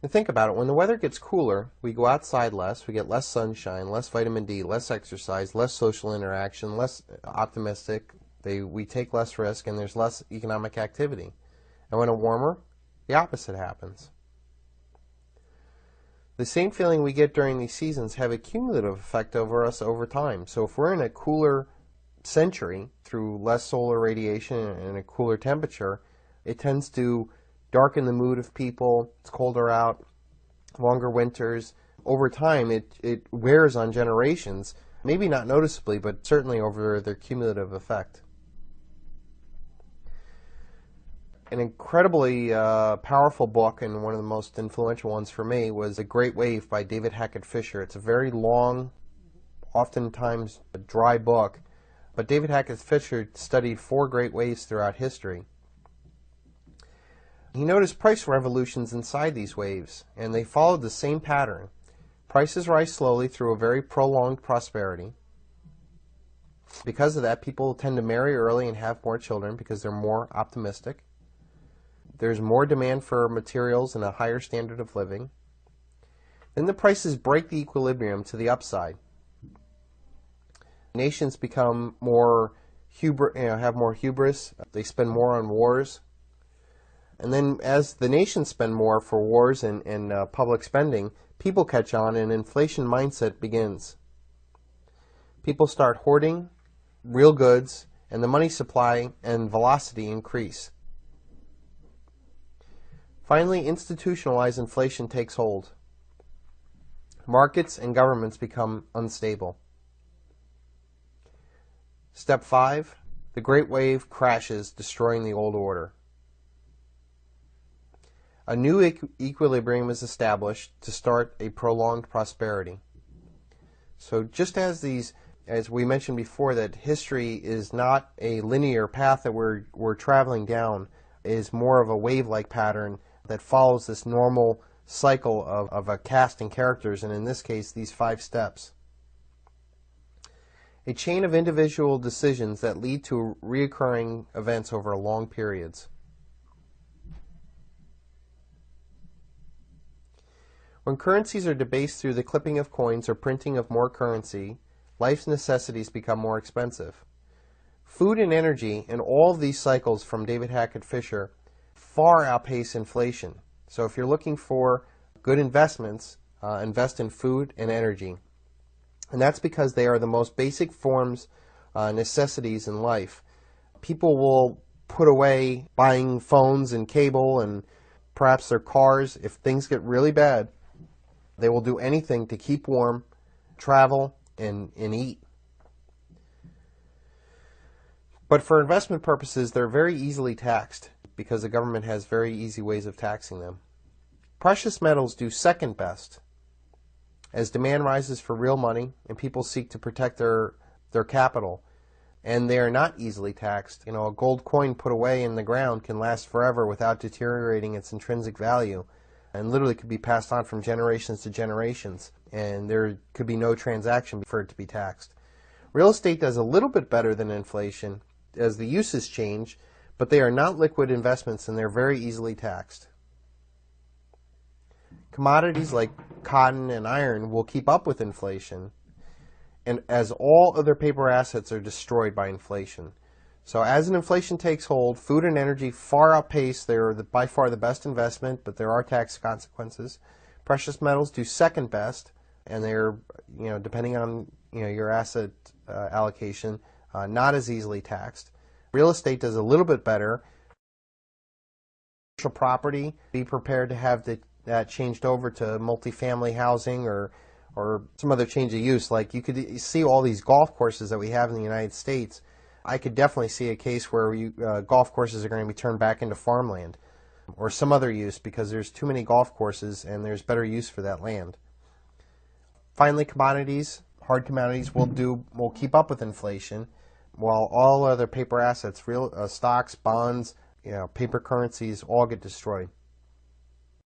And think about it, when the weather gets cooler, we go outside less, we get less sunshine, less vitamin D, less exercise, less social interaction, less optimistic, we take less risk, and there's less economic activity. And when it's warmer, the opposite happens. The same feeling we get during these seasons have a cumulative effect over us over time. So if we're in a cooler century through less solar radiation and a cooler temperature, it tends to darken the mood of people. It's colder out, longer winters. Over time, it wears on generations, maybe not noticeably, but certainly over their cumulative effect. An incredibly powerful book, and one of the most influential ones for me, was The Great Wave by David Hackett Fisher. It's a very long, oftentimes a dry book, but David Hackett Fisher studied 4 great waves throughout history. He noticed price revolutions inside these waves, and they followed the same pattern. Prices rise slowly through a very prolonged prosperity. Because of that, people tend to marry early and have more children because they're more optimistic. There's more demand for materials and a higher standard of living. Then the prices break the equilibrium to the upside. Nations become more have more hubris. They spend more on wars. And then as the nations spend more for wars and public spending, people catch on and inflation mindset begins. People start hoarding real goods, and the money supply and velocity increase. Finally, institutionalized inflation takes hold. Markets and governments become unstable. Step 5, the Great Wave crashes, destroying the old order. A new equilibrium is established to start a prolonged prosperity. So just as we mentioned before, that history is not a linear path that we're traveling down, is more of a wave-like pattern that follows this normal cycle of a cast and characters, and in this case, these 5 steps. A chain of individual decisions that lead to reoccurring events over long periods. When currencies are debased through the clipping of coins or printing of more currency, life's necessities become more expensive. Food and energy in all of these cycles from David Hackett Fisher far outpace inflation. So if you're looking for good investments, invest in food and energy. And that's because they are the most basic forms, necessities in life. People will put away buying phones and cable and perhaps their cars. If things get really bad, they will do anything to keep warm, travel, and eat. But for investment purposes, they're very easily taxed because the government has very easy ways of taxing them. Precious metals do second best. As demand rises for real money and people seek to protect their capital, and they are not easily taxed. A gold coin put away in the ground can last forever without deteriorating its intrinsic value, and literally could be passed on from generations to generations, and there could be no transaction for it to be taxed. Real estate does a little bit better than inflation as the uses change, but they are not liquid investments and they're very easily taxed. Commodities like cotton and iron will keep up with inflation, and as all other paper assets are destroyed by inflation. So as an inflation takes hold, food and energy far outpace. They're by far the best investment, but there are tax consequences. Precious metals do second best, and they're, depending on your asset allocation, not as easily taxed. Real estate does a little bit better. Commercial property, be prepared to have that changed over to multifamily housing or some other change of use. Like you could see all these golf courses that we have in the United States. I could definitely see a case where golf courses are going to be turned back into farmland or some other use because there's too many golf courses and there's better use for that land. Finally, commodities, hard commodities will keep up with inflation, while all other paper assets, real stocks, bonds, paper currencies, all get destroyed.